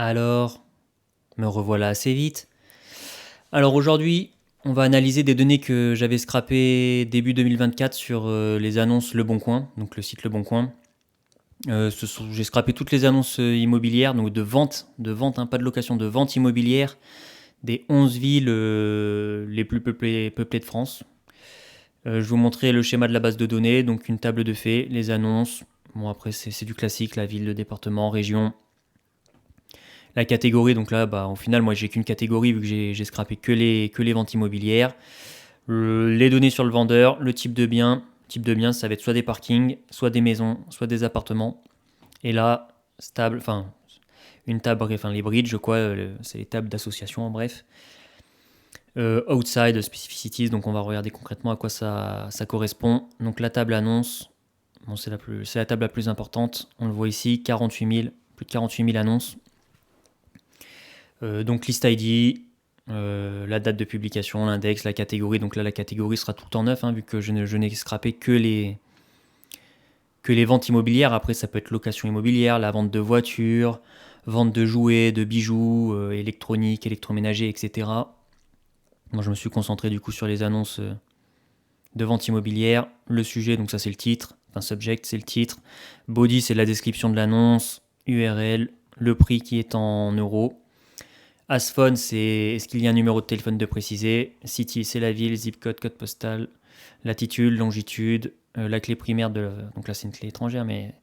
Alors, me revoilà assez vite. Alors aujourd'hui, on va analyser des données que j'avais scrappées début 2024 sur les annonces Le Bon Coin, donc le site Le Bon Coin. J'ai scrappé toutes les annonces immobilières, donc de vente, hein, pas de location, de vente immobilière des 11 villes les plus peuplées de France. Je vais vous montrer le schéma de la base de données, donc une table de faits, les annonces. Bon, après, c'est du classique, la ville, le département, région. La catégorie, donc là, au final, moi, j'ai qu'une catégorie vu que j'ai scrappé que les ventes immobilières. Les données sur le vendeur, le type de bien. Type de bien, ça va être soit des parkings, soit des maisons, soit des appartements. Et là, une table, enfin les bridges, quoi, c'est les tables d'association en bref. Outside specificities, donc on va regarder concrètement à quoi ça correspond. Donc la table annonce, bon, c'est la table la plus importante. On le voit ici, 48 000, plus de 48 000 annonces. Donc list ID, la date de publication, l'index, la catégorie. Donc là, la catégorie sera tout en neuf, hein, vu que je n'ai scrappé que les ventes immobilières. Après, ça peut être location immobilière, la vente de voitures, vente de jouets, de bijoux, électroniques, électroménagers, etc. Moi, je me suis concentré du coup sur les annonces de vente immobilière. Le sujet, donc ça c'est le titre. Enfin, subject, c'est le titre. Body, c'est la description de l'annonce. URL, le prix qui est en euros. Asphone, c'est est-ce qu'il y a un numéro de téléphone de préciser. City, c'est la ville. Zip code, code postal. Latitude, longitude. La clé primaire donc là c'est une clé étrangère, mais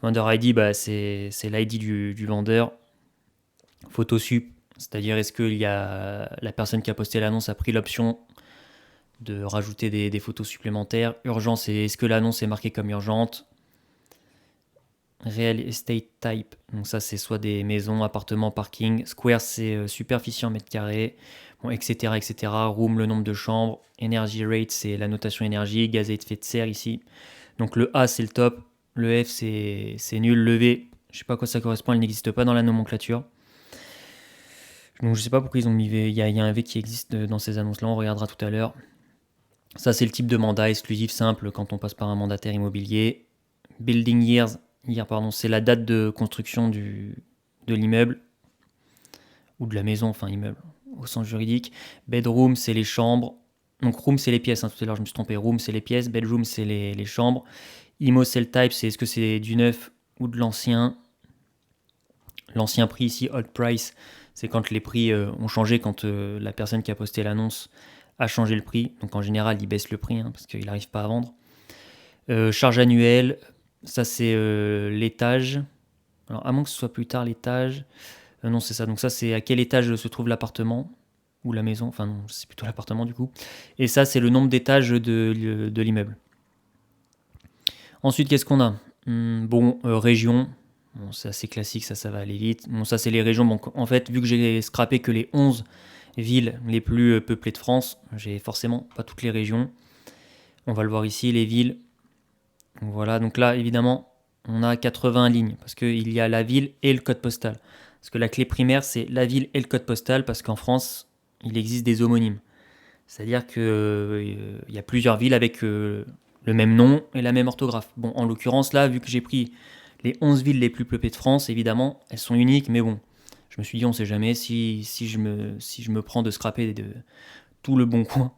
vendor ID, c'est l'ID du vendeur. Photo sup, c'est-à-dire est-ce que la personne qui a posté l'annonce a pris l'option de rajouter des photos supplémentaires. Urgence, c'est est-ce que l'annonce est marquée comme urgente. Real estate type, donc ça c'est soit des maisons, appartements, parking. Square, c'est superficie en mètres carrés, bon, etc., etc. Room, le nombre de chambres. Energy rate, c'est la notation énergie. Gaz à effet de serre ici. Donc le A c'est le top, le F c'est nul, le V, je sais pas à quoi ça correspond, il n'existe pas dans la nomenclature. Donc je sais pas pourquoi ils ont mis V, il y a un V qui existe dans ces annonces là, on regardera tout à l'heure. Ça c'est le type de mandat exclusif simple quand on passe par un mandataire immobilier. Building year, c'est la date de construction de l'immeuble ou de la maison, enfin immeuble au sens juridique. Bedroom, c'est les chambres. Donc room, c'est les pièces, hein, tout à l'heure je me suis trompé. Room, c'est les pièces. Bedroom, c'est les chambres. IMO Cell Type, c'est est-ce que c'est du neuf ou de l'ancien. L'ancien prix ici, old price, c'est quand les prix ont changé, quand la personne qui a posté l'annonce a changé le prix. Donc en général, il baisse le prix, hein, parce qu'il n'arrive pas à vendre. Charge annuelle, ça c'est l'étage. Alors à moins que ce soit plus tard l'étage. Non, c'est ça. Donc ça c'est à quel étage se trouve l'appartement ou la maison. Enfin non, c'est plutôt l'appartement du coup. Et ça c'est le nombre d'étages de l'immeuble. Ensuite, qu'est-ce qu'on a? Région. Bon, c'est assez classique, ça va aller vite. Bon, ça c'est les régions. Bon, en fait, vu que j'ai scrappé que les 11 villes les plus peuplées de France, j'ai forcément pas toutes les régions. On va le voir ici, les villes. Donc voilà, donc là, évidemment, on a 80 lignes, parce qu'il y a la ville et le code postal. Parce que la clé primaire, c'est la ville et le code postal, parce qu'en France, il existe des homonymes. C'est-à-dire qu'il y a plusieurs villes avec le même nom et la même orthographe. Bon, en l'occurrence, là, vu que j'ai pris les 11 villes les plus peuplées de France, évidemment, elles sont uniques, mais bon, je me suis dit, on sait jamais, si je me prends de scraper de tout le bon coin,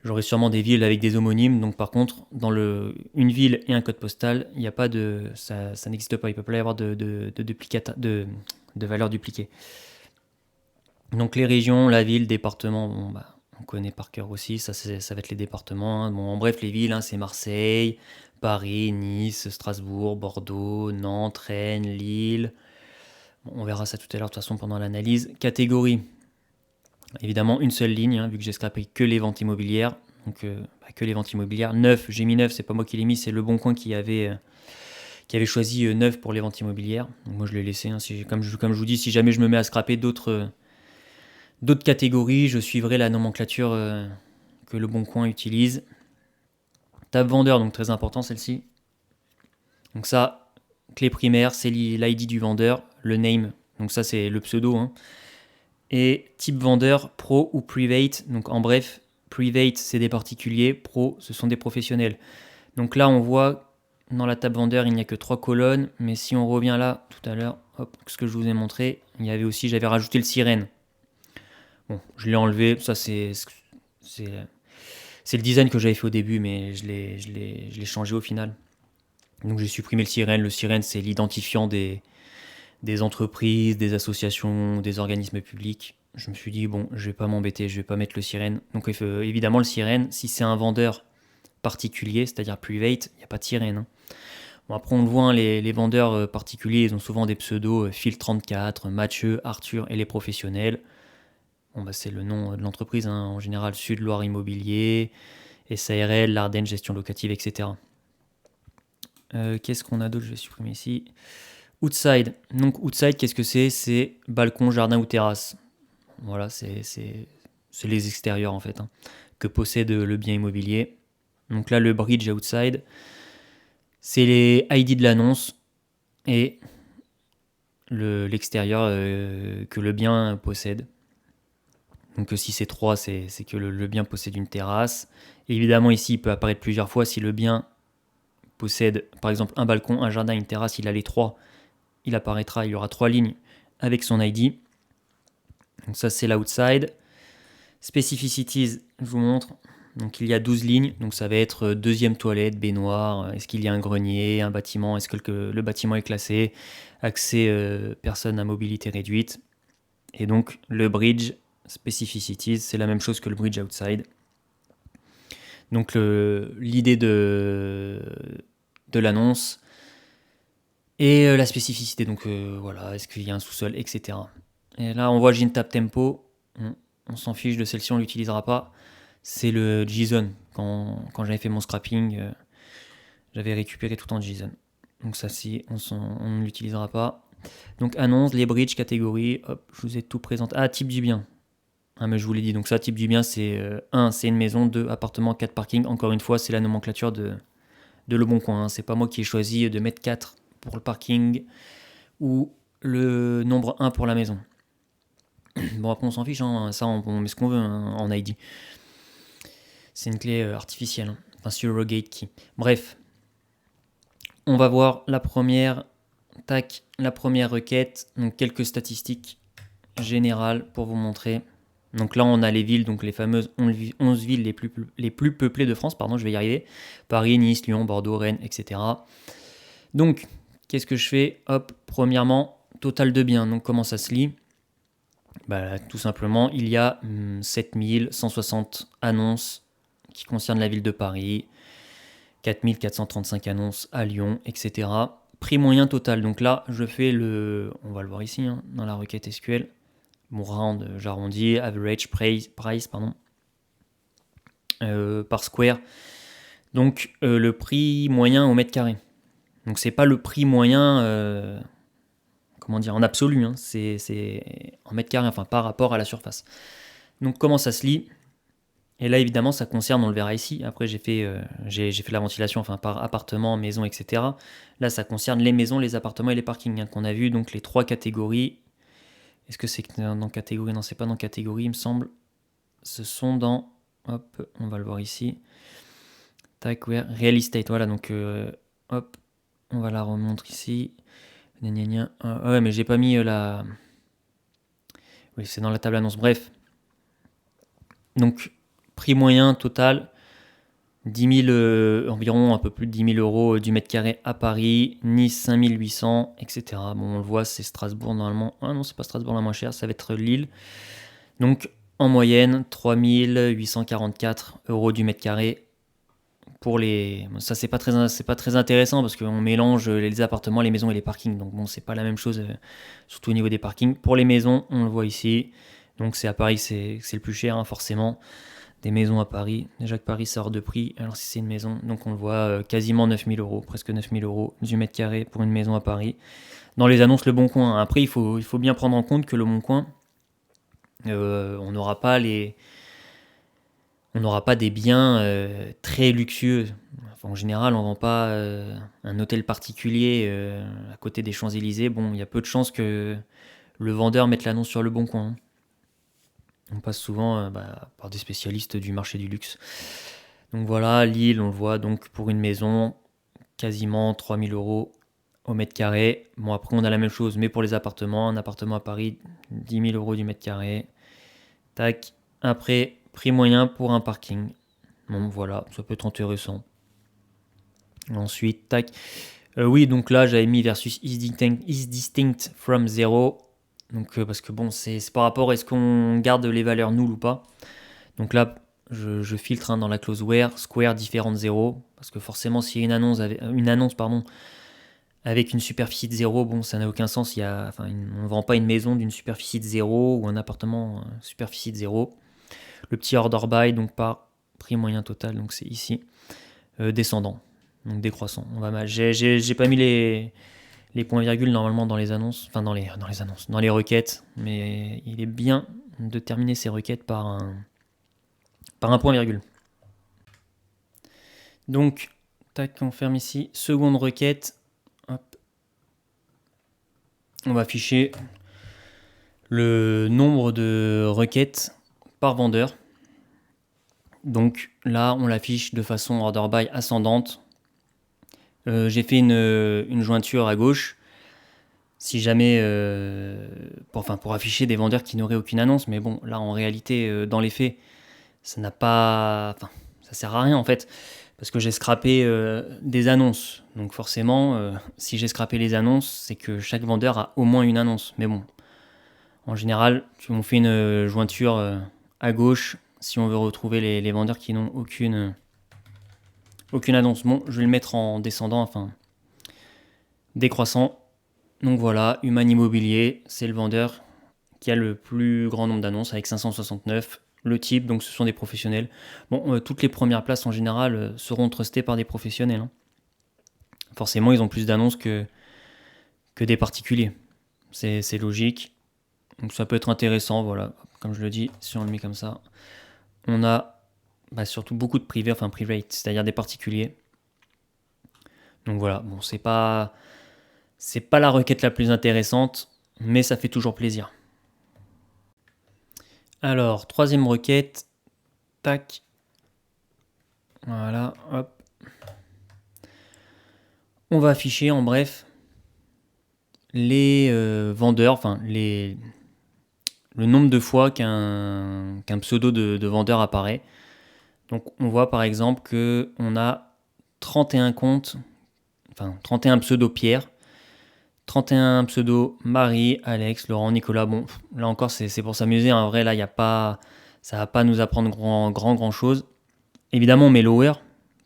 j'aurai sûrement des villes avec des homonymes. Donc par contre, dans une ville et un code postal, il n'y a pas ça n'existe pas. Il ne peut pas y avoir de valeurs dupliquées. Donc les régions, la ville, département, on connaît par cœur aussi. Ça va être les départements, hein. Bon, en bref, les villes, hein, c'est Marseille, Paris, Nice, Strasbourg, Bordeaux, Nantes, Rennes, Lille. Bon, on verra ça tout à l'heure de toute façon pendant l'analyse. Catégorie. Évidemment, une seule ligne, hein, vu que j'ai scrapé que les ventes immobilières. Donc, que les ventes immobilières. 9, j'ai mis 9, c'est pas moi qui l'ai mis, c'est Le Bon Coin qui avait choisi 9 pour les ventes immobilières. Donc, moi, je l'ai laissé. Hein, comme je vous dis, si jamais je me mets à scraper d'autres catégories, je suivrai la nomenclature que Le Bon Coin utilise. Table vendeur, donc très important celle-ci. Donc ça, clé primaire, c'est l'ID du vendeur, le name. Donc ça, c'est le pseudo, hein. Et type vendeur, pro ou private. Donc en bref, private, c'est des particuliers, pro, ce sont des professionnels. Donc là, on voit dans la table vendeur, il n'y a que 3 colonnes. Mais si on revient là, tout à l'heure, hop, ce que je vous ai montré, j'avais rajouté le sirène. Bon, je l'ai enlevé. Ça, c'est le design que j'avais fait au début, mais je l'ai changé au final. Donc j'ai supprimé le sirène. Le sirène, c'est l'identifiant des entreprises, des associations, des organismes publics. Je me suis dit, bon, je vais pas m'embêter, je vais pas mettre le sirène. Donc évidemment, le sirène, si c'est un vendeur particulier, c'est-à-dire private, il n'y a pas de sirène. Hein. Bon, après, on le voit, hein, les vendeurs particuliers, ils ont souvent des pseudos Phil34, Mathieu, Arthur et les professionnels. Bon, bah, c'est le nom de l'entreprise, hein, en général Sud-Loire Immobilier, SARL, l'Ardenne Gestion Locative, etc. Qu'est-ce qu'on a d'autre? Je vais supprimer ici. Outside. Donc, outside, qu'est-ce que c'est? C'est balcon, jardin ou terrasse. Voilà, c'est les extérieurs en fait, hein, que possède le bien immobilier. Donc là, le bridge outside, c'est les ID de l'annonce et l'extérieur que le bien possède. Donc si c'est 3, c'est que le bien possède une terrasse. Et évidemment, ici, il peut apparaître plusieurs fois. Si le bien possède, par exemple, un balcon, un jardin, une terrasse, il a les 3. Il apparaîtra, il y aura 3 lignes avec son ID. Donc ça, c'est l'outside. Specificities, je vous montre. Donc il y a 12 lignes, donc ça va être deuxième toilette, baignoire, est-ce qu'il y a un grenier, un bâtiment, est-ce que le bâtiment est classé, accès personnes à mobilité réduite. Et donc le bridge specificities, c'est la même chose que le bridge outside. Donc l'idée de l'annonce et la spécificité, donc voilà, est-ce qu'il y a un sous-sol, etc. Et là on voit j'ai une table tempo, on s'en fiche de celle-ci, on l'utilisera pas. C'est le JSON. Quand j'avais fait mon scrapping, j'avais récupéré tout en JSON. Donc ça, si on ne l'utilisera pas. Donc annonce, les bridges, catégories, hop, je vous ai tout présenté. Ah, type du bien. Ah, mais je vous l'ai dit. Donc ça, type du bien, c'est 1, c'est une maison, 2, appartement, 4 parking. Encore une fois, c'est la nomenclature de Le Bon Coin. Hein. C'est pas moi qui ai choisi de mettre 4 pour le parking ou le nombre 1 pour la maison. Bon, après, on s'en fiche. Hein. Ça, on met ce qu'on veut hein, en ID. C'est une clé artificielle, hein. Enfin surrogate key. Bref, on va voir la première requête. Donc quelques statistiques générales pour vous montrer. Donc là, on a les villes, donc les fameuses 11 villes les plus peuplées de France, pardon, je vais y arriver. Paris, Nice, Lyon, Bordeaux, Rennes, etc. Donc, qu'est-ce que je fais? Hop, premièrement, total de biens. Donc comment ça se lit? Bah, tout simplement, il y a 7160 annonces qui concernent la ville de Paris, 4435 annonces à Lyon, etc. Prix moyen total. Donc là, je fais on va le voir ici, hein, dans la requête SQL. Mon round, j'arrondis, average price, pardon, par square. Donc le prix moyen au mètre carré. Donc c'est pas le prix moyen, comment dire, en absolu, hein, c'est en mètre carré, enfin par rapport à la surface. Donc comment ça se lit? Et là, évidemment, ça concerne, on le verra ici. Après, j'ai fait la ventilation, enfin par appartement, maison, etc. Là, ça concerne les maisons, les appartements et les parkings hein, qu'on a vu. Donc les 3 catégories. Est-ce que c'est dans catégorie? Non, c'est pas dans catégorie, il me semble. Ce sont dans, hop, on va le voir ici. Tac, ouais, real estate. Voilà, donc hop, on va la remontrer ici. Ouais, mais j'ai pas mis la. Oui, c'est dans la table annonce. Bref. Donc prix moyen total, 10 000, environ un peu plus de 10 000 euros du mètre carré à Paris, Nice 5800, etc. Bon, on le voit, c'est Strasbourg normalement. Ah non, c'est pas Strasbourg la moins chère, ça va être Lille. Donc en moyenne, 3 844 euros du mètre carré pour les. Ça, c'est pas très intéressant parce qu'on mélange les appartements, les maisons et les parkings. Donc bon, c'est pas la même chose, surtout au niveau des parkings. Pour les maisons, on le voit ici. Donc c'est à Paris, c'est le plus cher, hein, forcément. Des maisons à Paris. Déjà que Paris sort de prix, alors si c'est une maison, donc on le voit quasiment 9 000 euros, presque 9 000 euros du mètre carré pour une maison à Paris. Dans les annonces Le Bon Coin. Après, il faut bien prendre en compte que Le Bon Coin, on n'aura pas des biens très luxueux. Enfin, en général, on ne vend pas un hôtel particulier à côté des Champs-Élysées. Bon, il y a peu de chances que le vendeur mette l'annonce sur Le Bon Coin. Hein. On passe souvent par des spécialistes du marché du luxe. Donc voilà, Lille, on le voit, donc pour une maison, quasiment 3000 euros au mètre carré. Bon, après, on a la même chose, mais pour les appartements. Un appartement à Paris, 10 000 euros du mètre carré. Tac. Après, prix moyen pour un parking. Bon, voilà, ça peut être intéressant. Ensuite, tac. Oui, donc là, j'avais mis versus is distinct from zero. Donc, parce que bon, c'est par rapport à est-ce qu'on garde les valeurs nulles ou pas. Donc là, je filtre dans la clause where, square différent de 0. Parce que forcément, s'il y a une annonce avec une superficie de 0, bon, ça n'a aucun sens. On ne vend pas une maison d'une superficie de 0 ou un appartement superficie de 0. Le petit order by, donc par prix moyen total, donc c'est ici. Descendant, donc décroissant. J'ai pas mis les points-virgules normalement dans les annonces, enfin dans les annonces, dans les requêtes, mais il est bien de terminer ces requêtes par un point-virgule. Donc, tac, on ferme ici. Seconde requête. Hop. On va afficher le nombre de requêtes par vendeur. Donc là, on l'affiche de façon order by ascendante. J'ai fait une jointure à gauche. Si jamais, pour afficher des vendeurs qui n'auraient aucune annonce, mais bon, là en réalité, dans les faits, ça sert à rien en fait, parce que j'ai scrappé des annonces. Donc forcément, si j'ai scrappé les annonces, c'est que chaque vendeur a au moins une annonce. Mais bon, en général, on fait une jointure à gauche si on veut retrouver les vendeurs qui n'ont aucune annonce. Bon, je vais le mettre en descendant, enfin décroissant. Donc voilà, Human Immobilier, c'est le vendeur qui a le plus grand nombre d'annonces avec 569. Le type, donc ce sont des professionnels. Bon, toutes les premières places en général seront trustées par des professionnels. Hein. Forcément, ils ont plus d'annonces que des particuliers. C'est logique. Donc ça peut être intéressant, voilà. Comme je le dis, si on le met comme ça, on a surtout beaucoup de privés, enfin private, c'est-à-dire des particuliers. Donc voilà, bon, c'est pas la requête la plus intéressante, mais ça fait toujours plaisir. Alors, troisième requête, tac. Voilà, hop. On va afficher en bref les vendeurs, enfin le nombre de fois qu'un pseudo de vendeur apparaît. Donc on voit par exemple qu'on a 31 comptes, enfin 31 pseudos Pierre, 31 pseudos Marie, Alex, Laurent, Nicolas. Bon, là encore c'est pour s'amuser. En vrai, là il y a pas, ça va pas nous apprendre grand chose. Évidemment, on met lower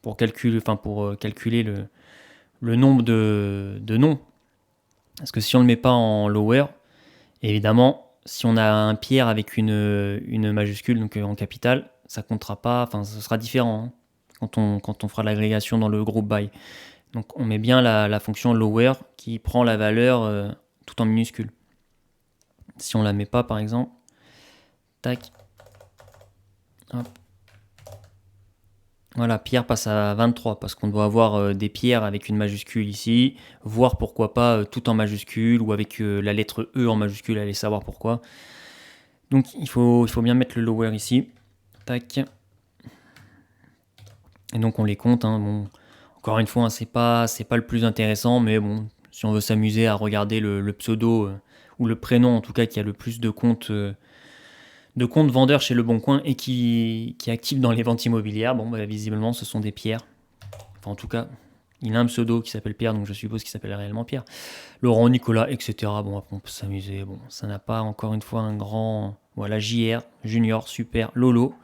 pour calculer le nombre de noms. Parce que si on ne le met pas en lower, évidemment, si on a un Pierre avec une majuscule, donc en capitale, ça comptera pas, enfin, ce sera différent quand on fera l'agrégation dans le groupe by. Donc, on met bien la fonction lower qui prend la valeur tout en minuscule. Si on la met pas, par exemple, tac, hop. Voilà, Pierre passe à 23 parce qu'on doit avoir des pierres avec une majuscule ici, voire pourquoi pas tout en majuscule ou avec la lettre E en majuscule, allez savoir pourquoi. Donc il faut bien mettre le lower ici. Tac. Et donc on les compte. Hein. Bon, encore une fois, hein, c'est pas le plus intéressant, mais bon, si on veut s'amuser à regarder le pseudo ou le prénom en tout cas qui a le plus de comptes vendeurs chez Le Bon Coin et qui est actif dans les ventes immobilières, bon, visiblement ce sont des Pierres. Enfin en tout cas, il a un pseudo qui s'appelle Pierre, donc je suppose qu'il s'appelle réellement Pierre. Laurent, Nicolas, etc. Bon, après on peut s'amuser. Bon, ça n'a pas encore une fois un grand... Voilà, JR, Junior, Super, Lolo.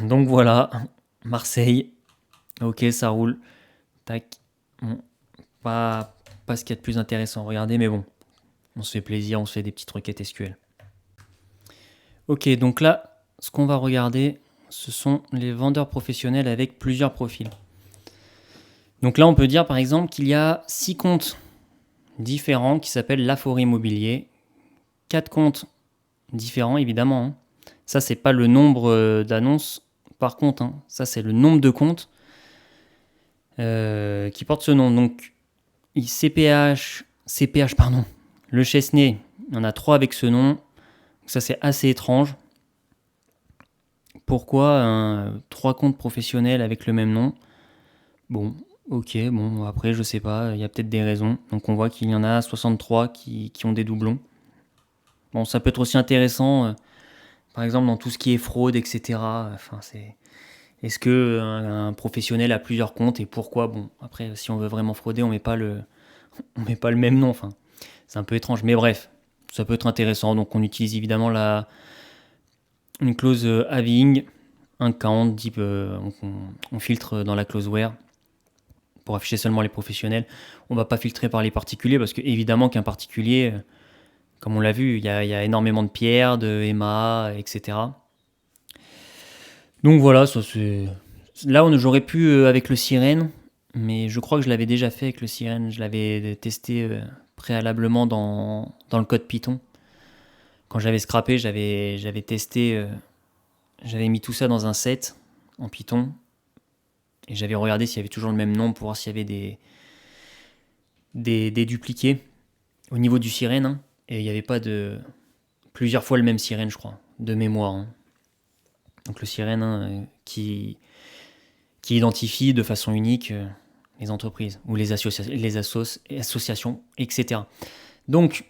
Donc voilà, Marseille. Ok, ça roule. Tac. Bon, pas ce qu'il y a de plus intéressant à regarder, mais bon, on se fait plaisir, on se fait des petites requêtes SQL. Ok, donc là, ce qu'on va regarder, ce sont les vendeurs professionnels avec plusieurs profils. Donc là, on peut dire par exemple qu'il y a 6 comptes différents qui s'appellent Laforêt Immobilier. 4 comptes différents, évidemment. Hein. Ça, c'est pas le nombre d'annonces par compte. Hein. Ça, c'est le nombre de comptes qui portent ce nom. Donc, CPH, le Chesnay, il y en a 3 avec ce nom. Donc, ça, c'est assez étrange. Pourquoi 3 comptes professionnels avec le même nom ? Bon, Ok, bon, après, je sais pas, il y a peut-être des raisons. Donc on voit qu'il y en a 63 qui ont des doublons. Bon, ça peut être aussi intéressant, par exemple, dans tout ce qui est fraude, etc. Enfin, est-ce que un professionnel a plusieurs comptes et pourquoi? Bon, après, si on veut vraiment frauder, on met pas le même nom. Enfin, c'est un peu étrange, mais bref, ça peut être intéressant. Donc on utilise évidemment une clause having, un count, on filtre dans la clause where pour afficher seulement les professionnels. On va pas filtrer par les particuliers parce que évidemment qu'un particulier, comme on l'a vu, il y a énormément de Pierre, de Emma, etc. Donc voilà, ça c'est. Là, j'aurais pu avec le sirène, mais je crois que je l'avais déjà fait avec le sirène. Je l'avais testé préalablement dans le code Python. Quand j'avais scrappé, j'avais testé, j'avais mis tout ça dans un set en Python et j'avais regardé s'il y avait toujours le même nom pour voir s'il y avait des dupliqués au niveau du sirène. Hein. Et il n'y avait pas de. Plusieurs fois le même sirène, je crois, de mémoire. Hein. Donc le sirène qui identifie de façon unique les entreprises ou les associations, etc. Donc,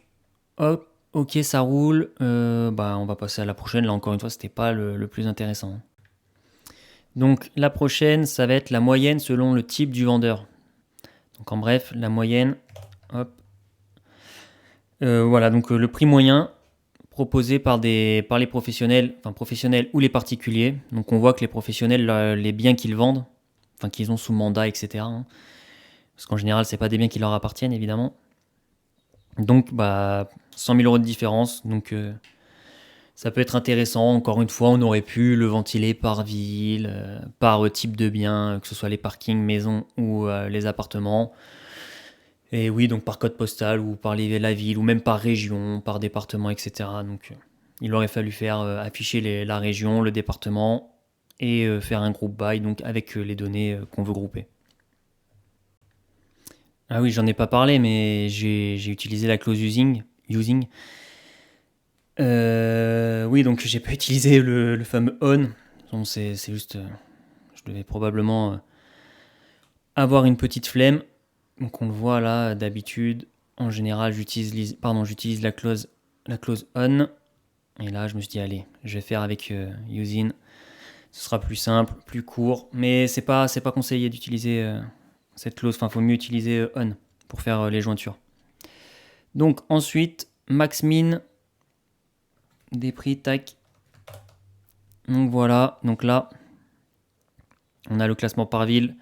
hop, ok, ça roule. On va passer à la prochaine. Là, encore une fois, c'était pas le plus intéressant. Donc, la prochaine, ça va être la moyenne selon le type du vendeur. Donc, en bref, la moyenne, hop. Voilà, donc le prix moyen proposé par les professionnels, enfin professionnels ou les particuliers. Donc, on voit que les professionnels, les biens qu'ils vendent, enfin qu'ils ont sous mandat, etc. Hein, parce qu'en général, c'est pas des biens qui leur appartiennent, évidemment. Donc, 100 000 euros de différence. Donc, ça peut être intéressant. Encore une fois, on aurait pu le ventiler par ville, par type de bien, que ce soit les parkings, maisons ou les appartements. Et oui, donc par code postal ou par la ville ou même par région, par département, etc. Donc, il aurait fallu faire afficher la région, le département et faire un groupe by donc avec les données qu'on veut grouper. Ah oui, j'en ai pas parlé, mais j'ai utilisé la clause using. Oui, donc j'ai pas utilisé le fameux on. Donc c'est juste, je devais probablement avoir une petite flemme. Donc on le voit là, d'habitude, en général, j'utilise la clause on. Et là, je me suis dit, allez, je vais faire avec using. Ce sera plus simple, plus court, mais c'est pas conseillé d'utiliser cette clause. Enfin, faut mieux utiliser on pour faire les jointures. Donc ensuite, max min des prix, tac. Donc voilà, donc là, on a le classement par ville,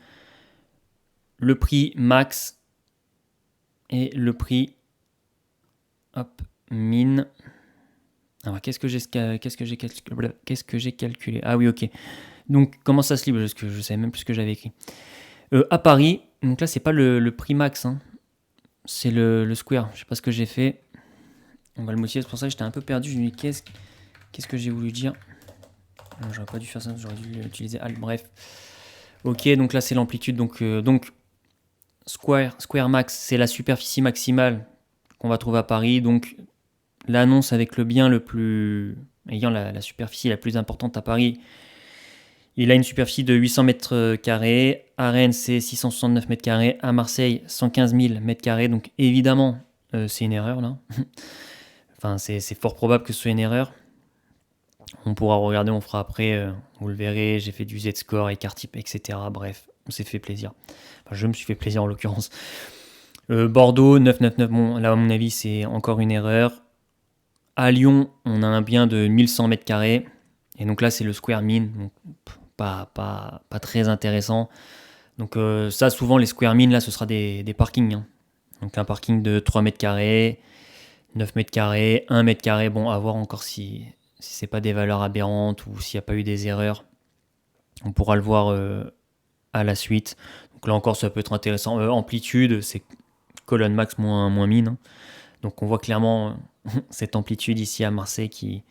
le prix max et le prix min. Alors qu'est-ce que j'ai calculé? Ah oui, ok. Donc comment ça se lit? Parce que je savais même plus ce que j'avais écrit. À Paris, donc là c'est pas le prix max, hein. C'est le square. Je sais pas ce que j'ai fait. On va le modifier, c'est pour ça que j'étais un peu perdu. Je me dis qu'est-ce que j'ai voulu dire? Non, j'aurais pas dû faire ça, j'aurais dû utiliser alt. Bref. Ok, donc là c'est l'amplitude. Donc square max, c'est la superficie maximale qu'on va trouver à Paris. Donc l'annonce avec le bien le plus ayant la superficie la plus importante à Paris. Il a une superficie de 800 mètres carrés. À Rennes, c'est 669 mètres carrés. À Marseille, 115 000 mètres carrés. Donc évidemment, c'est une erreur là. Enfin, c'est fort probable que ce soit une erreur. On pourra regarder, on fera après. Vous le verrez, j'ai fait du Z-score, écart type, etc. Bref, on s'est fait plaisir. Enfin, je me suis fait plaisir en l'occurrence. Bordeaux, 999. Bon, là, à mon avis, c'est encore une erreur. À Lyon, on a un bien de 1100 mètres carrés. Et donc là, c'est le square min. Donc, pas très intéressant. Donc ça, souvent, les square min, là, ce sera des parkings. Hein. Donc un parking de 3 mètres carrés, 9 mètres carrés, 1 mètre carré. Bon, à voir encore si c'est pas des valeurs aberrantes ou s'il n'y a pas eu des erreurs. On pourra le voir à la suite. Donc là encore, ça peut être intéressant. Amplitude, c'est colonne max moins min. Hein. Donc on voit clairement cette amplitude ici à Marseille qui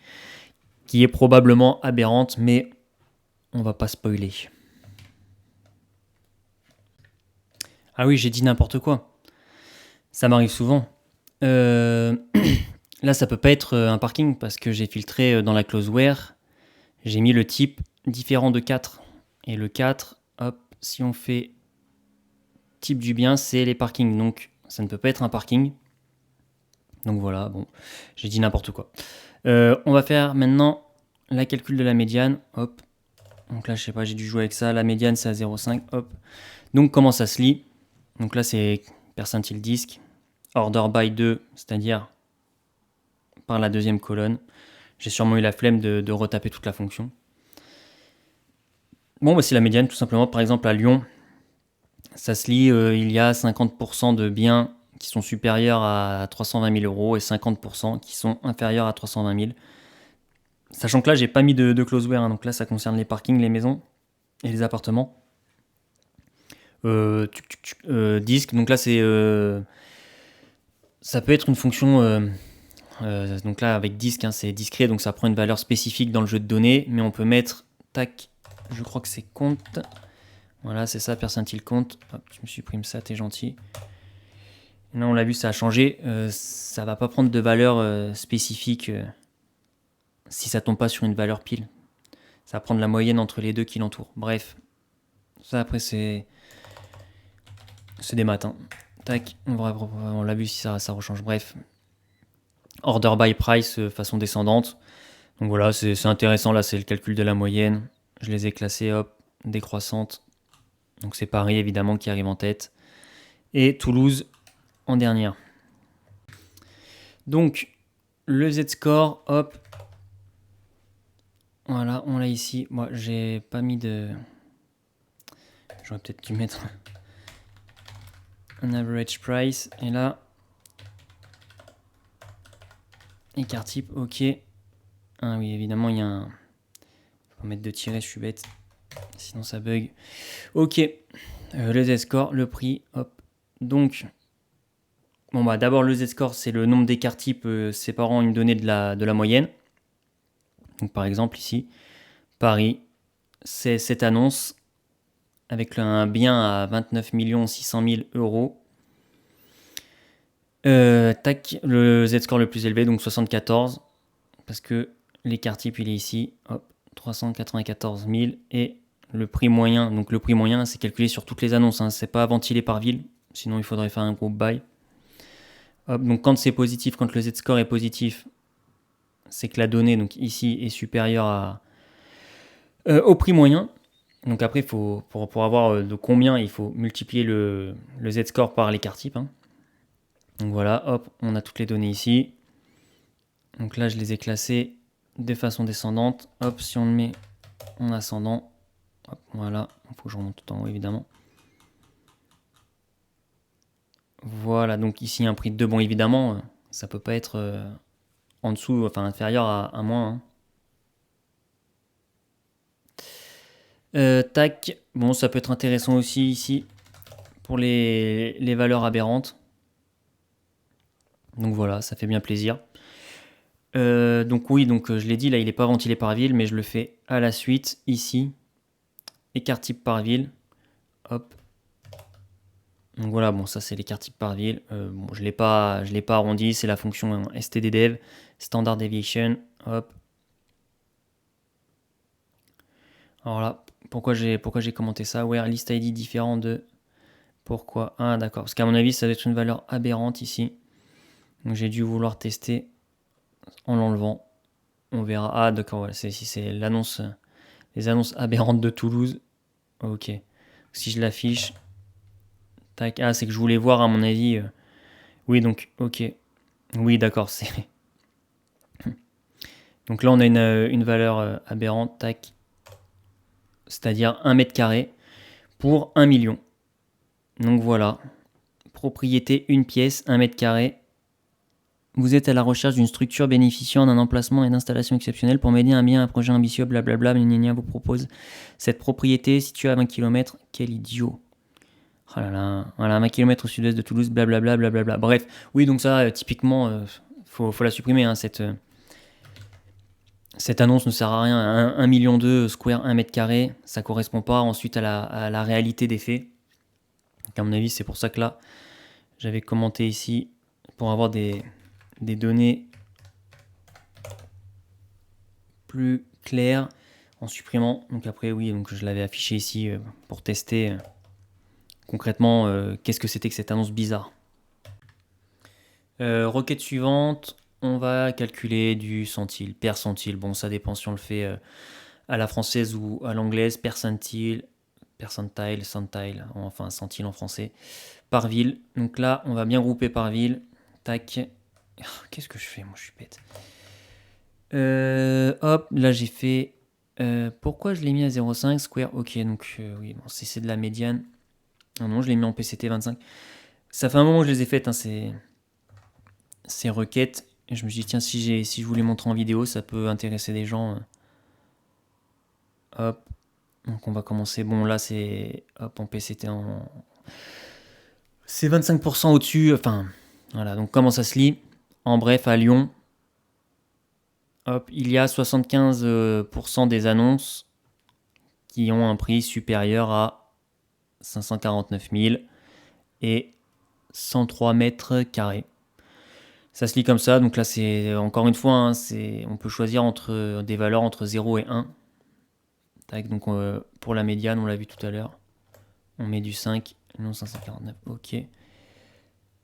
est probablement aberrante, mais on va pas spoiler. Ah oui, j'ai dit n'importe quoi. Ça m'arrive souvent. Là, ça peut pas être un parking parce que j'ai filtré dans la clause where. J'ai mis le type différent de 4. Et le 4, hop, si on fait type du bien, c'est les parkings. Donc, ça ne peut pas être un parking. Donc voilà, bon, j'ai dit n'importe quoi. On va faire maintenant la calcul de la médiane. Hop. Donc là, je sais pas, j'ai dû jouer avec ça. La médiane, c'est à 0,5. Hop. Donc, comment ça se lit? Donc là, c'est percentile disque. Order by 2, c'est-à-dire par la deuxième colonne. J'ai sûrement eu la flemme de retaper toute la fonction. Bon, bah, c'est la médiane, tout simplement. Par exemple, à Lyon, ça se lit, il y a 50% de biens qui sont supérieurs à 320 000 euros et 50% qui sont inférieurs à 320 000. Sachant que là, j'ai pas mis de closeware, hein, donc là, ça concerne les parkings, les maisons et les appartements. Disque, donc là, c'est... ça peut être une fonction... donc là, avec disque, hein, c'est discret, donc ça prend une valeur spécifique dans le jeu de données, mais on peut mettre, tac, je crois que c'est compte. Voilà, c'est ça, percentile compte. Hop, je me supprime ça, t'es gentil. Là, on l'a vu, ça a changé. Ça va pas prendre de valeur spécifique si ça tombe pas sur une valeur pile. Ça va prendre la moyenne entre les deux qui l'entourent. Bref, ça après c'est des maths. Hein. Tac, on l'a vu si ça rechange. Bref, order by price façon descendante. Donc voilà, c'est intéressant. Là, c'est le calcul de la moyenne. Je les ai classés, hop, décroissante. Donc c'est Paris évidemment qui arrive en tête. Et Toulouse en dernière. Donc le Z-score, hop. Voilà, on l'a ici. Moi, j'ai pas mis de... J'aurais peut-être dû mettre un average price. Et là, écart type, ok. Ah oui, évidemment, il y a un... Faut pas mettre de tiret, je suis bête. Sinon, ça bug. Ok. Le Z-score, le prix, hop. Donc, bon bah d'abord, le Z-score, c'est le nombre d'écarts types séparant une donnée de la moyenne. Donc, par exemple, ici, Paris, c'est cette annonce avec un bien à 29 600 000 euros. Tac, le Z-score le plus élevé, donc 74, parce que l'écart type il est ici, hop, 394 000, et le prix moyen, donc le prix moyen c'est calculé sur toutes les annonces, hein, c'est pas ventilé par ville, sinon il faudrait faire un groupe buy. Hop, donc quand c'est positif, quand le Z-score est positif, c'est que la donnée, donc ici, est supérieure au prix moyen. Donc après, pour avoir de combien, il faut multiplier le Z-score par l'écart type. Hein. Donc voilà, hop, on a toutes les données ici. Donc là, je les ai classées de façon descendante. Hop, si on le met en ascendant, hop, voilà, il faut que je remonte tout en haut évidemment. Voilà, donc ici un prix de 2. Bon, évidemment, ça peut pas être en dessous, enfin inférieur à moins. Hein. Tac, bon, ça peut être intéressant aussi ici pour les valeurs aberrantes. Donc voilà, ça fait bien plaisir. Donc oui, donc je l'ai dit, là il n'est pas ventilé par ville, mais je le fais à la suite, ici, écart type par ville, hop. Donc voilà, bon ça c'est l'écart type par ville, bon, je l'ai pas arrondi, c'est la fonction stddev, standard deviation, hop. Alors là, pourquoi j'ai commenté ça, where list id différent de, pourquoi, ah d'accord, parce qu'à mon avis ça doit être une valeur aberrante ici, donc j'ai dû vouloir tester en l'enlevant. On verra. Ah d'accord, voilà, c'est l'annonce, les annonces aberrantes de Toulouse. Ok. Si je l'affiche, tac. Ah, c'est que je voulais voir à mon avis. Oui, donc ok. Oui, d'accord. C'est. Donc là, on a une valeur aberrante, tac. C'est-à-dire 1 mètre carré pour 1 million. Donc voilà. Propriété, une pièce, 1 mètre carré. Vous êtes à la recherche d'une structure bénéficiant d'un emplacement et d'installation exceptionnels pour mener un bien, un projet ambitieux, blablabla. Gna vous propose cette propriété située à 20 km. Quel idiot. Oh là là, voilà, 20 km au sud-est de Toulouse, blablabla, blablabla. Bref, oui, donc ça, typiquement, faut la supprimer. Hein, cette annonce ne sert à rien. 1 million square, 1 mètre carré, ça correspond pas ensuite à la réalité des faits. Donc à mon avis, c'est pour ça que là, j'avais commenté ici pour avoir des données plus claires en supprimant. Donc après, oui, donc je l'avais affiché ici pour tester concrètement, qu'est-ce que c'était que cette annonce bizarre. Requête suivante, on va calculer du centile, percentile. Bon, ça dépend si on le fait à la française ou à l'anglaise. Percentile, centile, enfin centile en français. Par ville. Donc là, on va bien grouper par ville. Tac. Qu'est-ce que je fais? Moi, je suis bête. Hop, là, j'ai fait... pourquoi je l'ai mis à 0,5 square? Ok, donc oui, bon, c'est de la médiane. Ah non, je l'ai mis en PCT 25. Ça fait un moment que je les ai faites, hein, ces requêtes. Et je me suis dit, tiens, si je vous les montre en vidéo, ça peut intéresser des gens. Hop. Donc on va commencer. Bon, là, c'est... Hop, en PCT en... C'est 25% au-dessus. Enfin, voilà. Donc comment ça se lit? En bref, à Lyon, hop, il y a 75% des annonces qui ont un prix supérieur à 549 000 et 103 mètres carrés. Ça se lit comme ça, donc là c'est encore une fois, hein, on peut choisir entre des valeurs entre 0 et 1. Tac, donc pour la médiane, on l'a vu tout à l'heure, on met du 5, non 549, ok. Et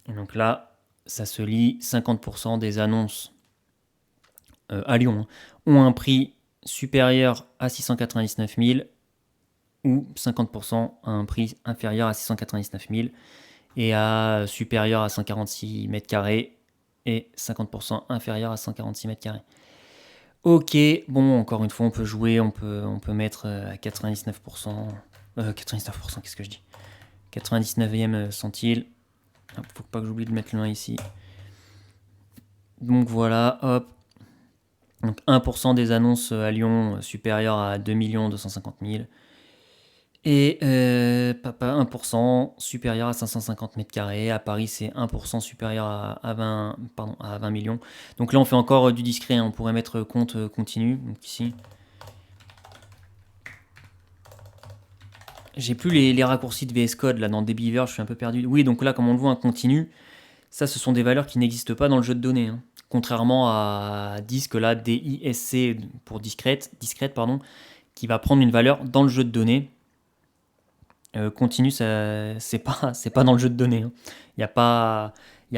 donc là, ça se lit 50% des annonces à Lyon ont un prix supérieur à 699 000 ou 50% à un prix inférieur à 699 000 et à supérieur à 146 mètres carrés et 50% inférieur à 146 mètres carrés. Ok, bon, encore une fois, on peut jouer, on peut mettre à 99%, 99%, qu'est-ce que je dis? 99e centile. Faut pas que j'oublie de mettre le 1 ici. Donc voilà, hop. Donc 1% des annonces à Lyon supérieures à 2 250 000. Et 1% supérieur à 550 mètres carrés. À Paris, c'est 1% supérieur à 20 millions. Donc là, on fait encore du discret. Hein. On pourrait mettre compte continu. Donc ici. J'ai plus les raccourcis de VS Code là dans Debeaver, je suis un peu perdu. Oui, donc là, comme on le voit, un continu, ça, ce sont des valeurs qui n'existent pas dans le jeu de données. Hein. Contrairement à Disc, là, DISC pour discrète, pardon, qui va prendre une valeur dans le jeu de données. Continu, c'est pas dans le jeu de données. Hein. Il n'y a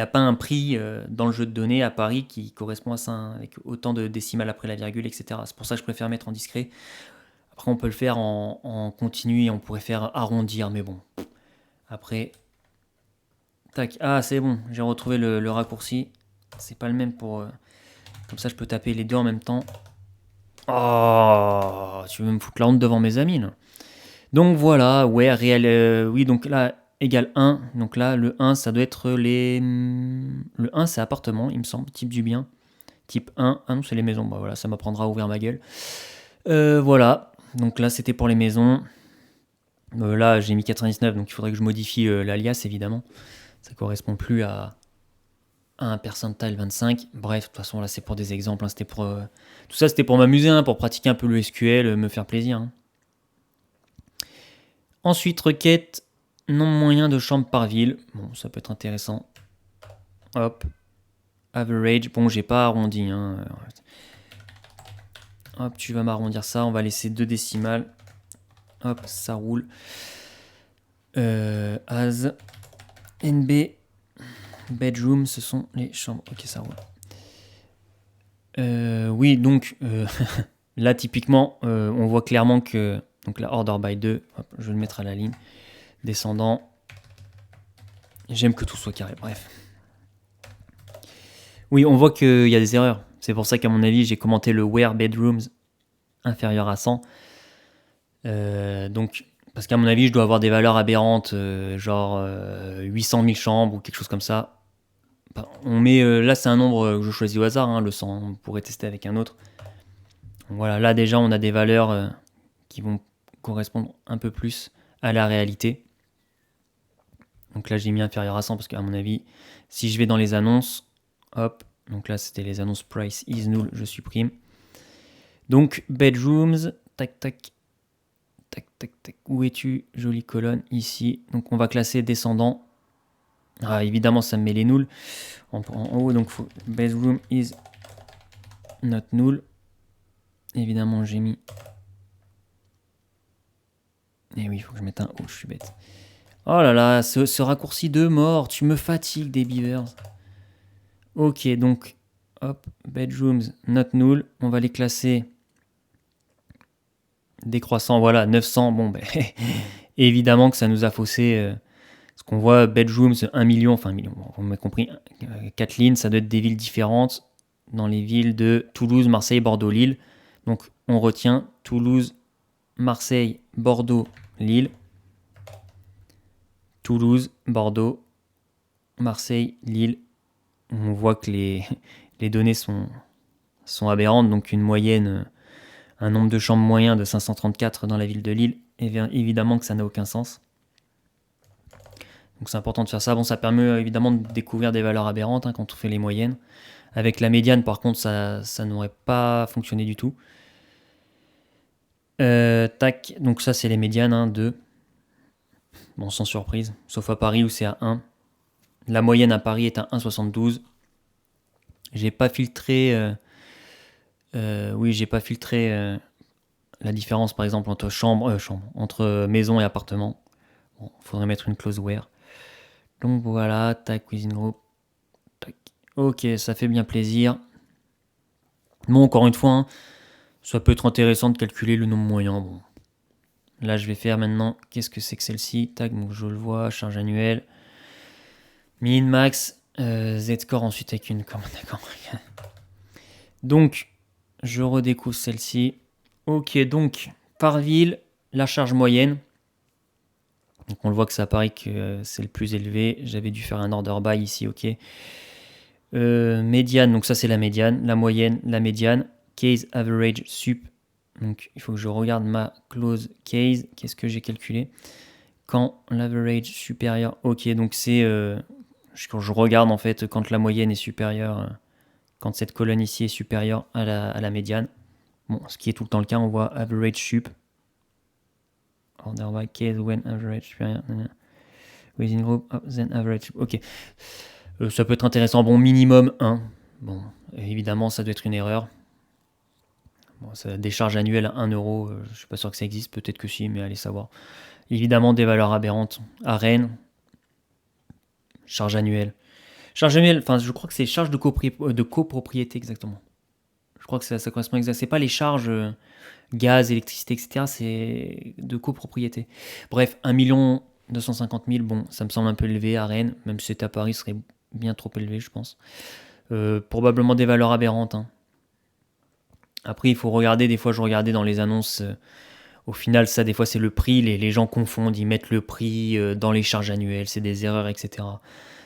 pas un prix dans le jeu de données à Paris qui correspond à ça, hein, avec autant de décimales après la virgule, etc. C'est pour ça que je préfère mettre en discret. Après, on peut le faire en continu et on pourrait faire arrondir, mais bon. Après, tac. Ah, c'est bon, j'ai retrouvé le raccourci. C'est pas le même pour... comme ça, je peux taper les deux en même temps. Oh, tu veux me foutre la honte devant mes amis, là. Donc voilà, ouais, réel, oui, donc là, égale 1. Donc là, le 1, ça doit être les... Le 1, c'est appartement, il me semble, type du bien. Type 1, ah non, c'est les maisons. Bah voilà, ça m'apprendra à ouvrir ma gueule. Voilà, donc là, c'était pour les maisons. Là, j'ai mis 99, donc il faudrait que je modifie l'alias, évidemment. Ça correspond plus à un percentile 25. Bref, de toute façon, là, c'est pour des exemples. Hein, c'était pour, tout ça, c'était pour m'amuser, hein, pour pratiquer un peu le SQL, me faire plaisir. Hein. Ensuite, requête, nombre moyen de chambres par ville. Bon, ça peut être intéressant. Hop. Average. Bon, j'ai pas arrondi. Hein. Hop, tu vas m'arrondir ça. On va laisser 2 décimales. Hop, ça roule. As. NB. Bedroom, ce sont les chambres. Ok, ça roule. Oui, donc là, typiquement, on voit clairement que... Donc là, order by 2. Hop, je vais le mettre à la ligne. Descendant. J'aime que tout soit carré. Bref. Oui, on voit qu'il y a des erreurs. C'est pour ça qu'à mon avis, j'ai commenté le where bedrooms inférieur à 100. Donc, parce qu'à mon avis, je dois avoir des valeurs aberrantes, genre 800 000 chambres ou quelque chose comme ça. On met, là, c'est un nombre que je choisis au hasard, hein, le 100. On pourrait tester avec un autre. Donc, voilà, là déjà, on a des valeurs qui vont correspondre un peu plus à la réalité. Donc là, j'ai mis inférieur à 100 parce qu'à mon avis, si je vais dans les annonces, hop, donc là, c'était les annonces price is null, je supprime. Donc, bedrooms, tac, tac, tac, tac, tac. Où es-tu? Jolie colonne, ici. Donc, on va classer descendant. Ah, évidemment, ça me met les nulls. En haut, donc, bedroom is not null. Évidemment, j'ai mis... Et oui, il faut que je mette un O, je suis bête. Oh là là, ce raccourci de mort, tu me fatigues des beavers. Ok, donc, hop, bedrooms, not null. On va les classer décroissant, voilà, 900. Bon, ben, évidemment que ça nous a faussé. Ce qu'on voit, bedrooms, 1 million, enfin 1 million, vous m'avez compris, 4 lignes, ça doit être des villes différentes dans les villes de Toulouse, Marseille, Bordeaux, Lille. Donc, on retient Toulouse, Marseille, Bordeaux, Lille. Toulouse, Bordeaux, Marseille, Lille. On voit que les données sont aberrantes, donc une moyenne, un nombre de chambres moyen de 534 dans la ville de Lille, et bien évidemment que ça n'a aucun sens. Donc c'est important de faire ça. Bon, ça permet évidemment de découvrir des valeurs aberrantes quand on fait les moyennes. Avec la médiane, par contre, ça n'aurait pas fonctionné du tout. Tac, donc ça c'est les médianes, 2. Bon, sans surprise, sauf à Paris où c'est à 1. La moyenne à Paris est à 1,72. J'ai pas filtré... j'ai pas filtré la différence par exemple entre entre maison et appartement. Bon, faudrait mettre une clause where. Donc voilà, tac, cuisine group. Tac. Ok, ça fait bien plaisir. Bon, encore une fois, ça peut être intéressant de calculer le nombre moyen. Bon. Là, je vais faire maintenant, qu'est-ce que c'est que celle-ci? Tac, donc je le vois, charge annuelle. Min, max, Z-score ensuite avec une commande, d'accord. Donc, je redécouvre celle-ci. Ok, donc, par ville, la charge moyenne. Donc, on le voit que ça apparaît que c'est le plus élevé. J'avais dû faire un order by ici, ok. Médiane, donc ça c'est la médiane. La moyenne, la médiane. Case, average, sup. Donc, il faut que je regarde ma clause case. Qu'est-ce que j'ai calculé? Quand l'average supérieur... Ok, donc c'est... quand je regarde en fait, quand la moyenne est supérieure... quand cette colonne ici est supérieure à la médiane. Bon, ce qui est tout le temps le cas, on voit average sup. Order by case when average supérieur. Within group, then average sup. Ok. Ça peut être intéressant. Bon, minimum 1. Bon, évidemment, ça doit être une erreur. Bon, ça, des charges annuelles à 1 euro, je suis pas sûr que ça existe. Peut-être que si, mais allez savoir. Évidemment, des valeurs aberrantes. À Rennes, charge annuelle. Charge annuelle, enfin, je crois que c'est charge de copropriété exactement. Je crois que ça correspond exactement. C'est pas les charges gaz, électricité, etc. C'est de copropriété. Bref, 1 250 000, bon, ça me semble un peu élevé à Rennes, même si c'était à Paris, ce serait bien trop élevé, je pense. Probablement des valeurs aberrantes. Après, il faut regarder, des fois, je regardais dans les annonces, au final, ça, des fois, c'est le prix, les gens confondent, ils mettent le prix dans les charges annuelles, c'est des erreurs, etc.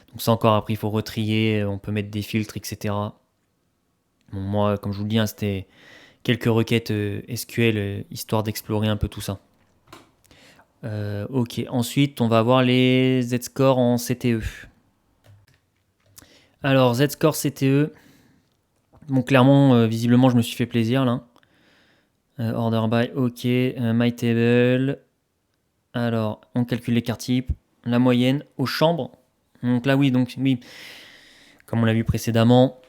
Donc ça encore, après, il faut retrier, on peut mettre des filtres, etc. Bon, moi, comme je vous le dis, c'était quelques requêtes SQL, histoire d'explorer un peu tout ça. Ok, ensuite, on va voir les Z-score en CTE. Alors, Z-score CTE. Bon, clairement, visiblement, je me suis fait plaisir, là. Order by, ok. My table. Alors, on calcule les cartes types. La moyenne aux chambres. Donc là, oui, comme on l'a vu précédemment,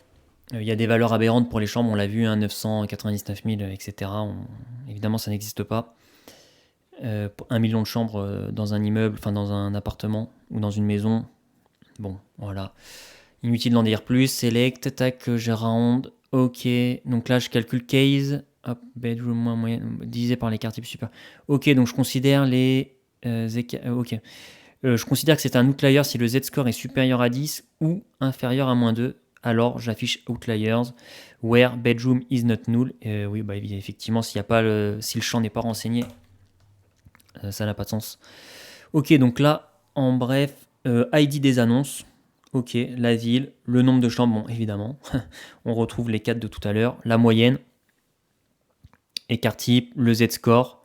il y a des valeurs aberrantes pour les chambres, on l'a vu, 999 000, etc. Évidemment, ça n'existe pas. 1 million de chambres dans un immeuble, enfin dans un appartement ou dans une maison. Bon, voilà. Inutile d'en dire plus. Select, tac, je round. Ok. Donc là, je calcule case. Hop, bedroom moins moyenne, divisé par les cartes types super. Ok, donc je considère les... ok. Je considère que c'est un outlier si le Z-score est supérieur à 10 ou inférieur à -2. Alors j'affiche outliers where bedroom is not null. Oui, bah effectivement, si le champ n'est pas renseigné, ça n'a pas de sens. Ok, donc là, en bref, ID des annonces. Ok, la ville, le nombre de chambres, bon, évidemment. On retrouve les 4 de tout à l'heure. La moyenne, écart type, le Z-score.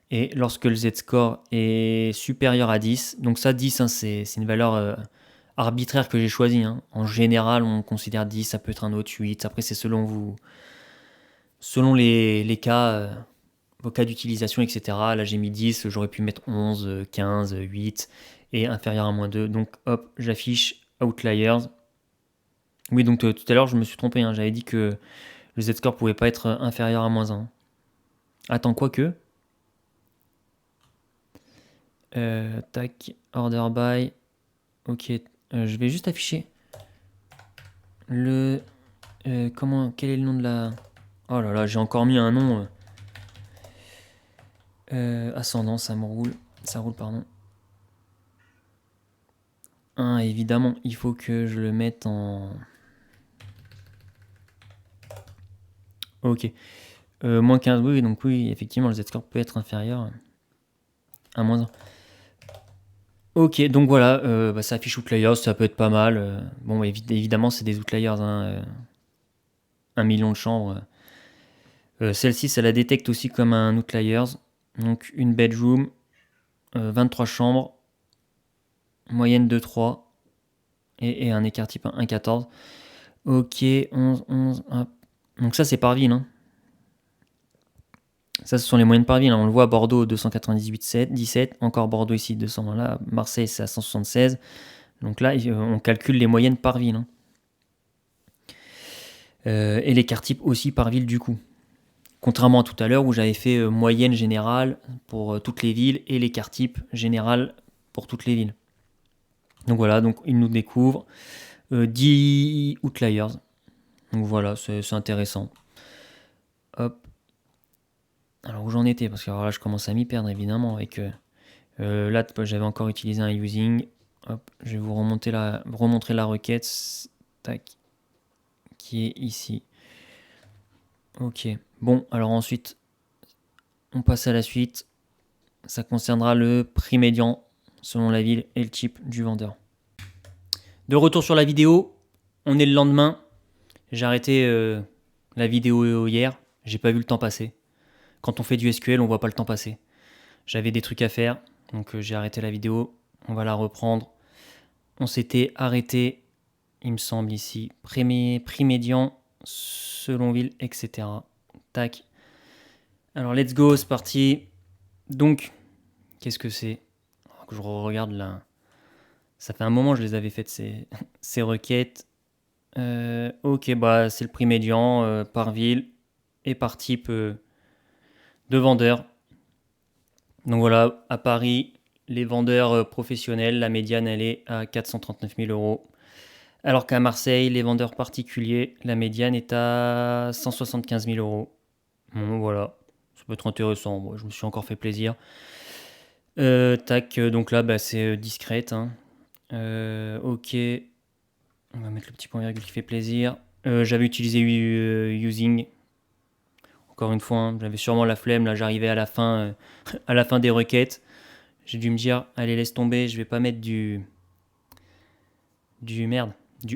Et lorsque le Z-score est supérieur à 10, donc ça, 10, c'est une valeur arbitraire que j'ai choisie. En général, on considère 10, ça peut être un autre 8. Après, c'est selon les cas, vos cas d'utilisation, etc. Là, j'ai mis 10, j'aurais pu mettre 11, 15, 8 et inférieur à -2. Donc, hop, j'affiche outliers. Oui, donc tout à l'heure, je me suis trompé. J'avais dit que le Z-score pouvait pas être inférieur à -1. Attends, quoique. Tac, order by. Ok, je vais juste afficher le... quel est le nom de la... Oh là là, j'ai encore mis un nom. Ascendant, ça roule, pardon. Évidemment, il faut que je le mette en... Ok. Moins 15, oui, donc oui, effectivement, le Z-score peut être inférieur à moins 1. Ok, donc voilà, ça affiche Outliers, ça peut être pas mal. Bon, évidemment, c'est des Outliers, 1 million de chambres. Celle-ci, ça la détecte aussi comme un Outliers. Donc une bedroom, 23 chambres, moyenne de 3 et un écart type 1,14. Ok, 11, 11, hop. Donc ça, c'est par ville. Hein. Ça, ce sont les moyennes par ville. Hein. On le voit à Bordeaux, 298, 17. Encore Bordeaux ici, 200. Là, Marseille, c'est à 176. Donc là, on calcule les moyennes par ville. Hein. Et l'écart type aussi par ville du coup. Contrairement à tout à l'heure où j'avais fait moyenne générale pour toutes les villes et l'écart type général pour toutes les villes. Donc voilà, donc il nous découvre 10 outliers. Donc voilà, c'est intéressant. Hop. Alors où j'en étais, parce que alors là je commence à m'y perdre évidemment avec... là j'avais encore utilisé un using. Hop, je vais vous remontrer la requête. Tac. Qui est ici. Ok. Bon, alors ensuite, on passe à la suite. Ça concernera le prix médian selon la ville et le type du vendeur. De retour sur la vidéo, on est le lendemain. J'ai arrêté la vidéo hier, j'ai pas vu le temps passer. Quand on fait du SQL, on voit pas le temps passer. J'avais des trucs à faire, donc j'ai arrêté la vidéo. On va la reprendre. On s'était arrêté, il me semble ici, prix médian selon ville, etc. Tac. Alors let's go, c'est parti. Donc, qu'est-ce que c'est? Que je regarde là. Ça fait un moment que je les avais faites ces requêtes. Ok, bah c'est le prix médian par ville et par type de vendeur. Donc voilà, à Paris, les vendeurs professionnels, la médiane elle est à 439 000 euros. Alors qu'à Marseille, les vendeurs particuliers, la médiane est à 175 000 euros. Bon voilà, ça peut être intéressant. Moi, je me suis encore fait plaisir. Tac, donc là, bah, c'est discrète. Hein. Ok, on va mettre le petit point virgule qui fait plaisir. J'avais utilisé using. Encore une fois, hein, j'avais sûrement la flemme. Là, j'arrivais à la fin des requêtes. J'ai dû me dire, allez, laisse tomber. Je vais pas mettre du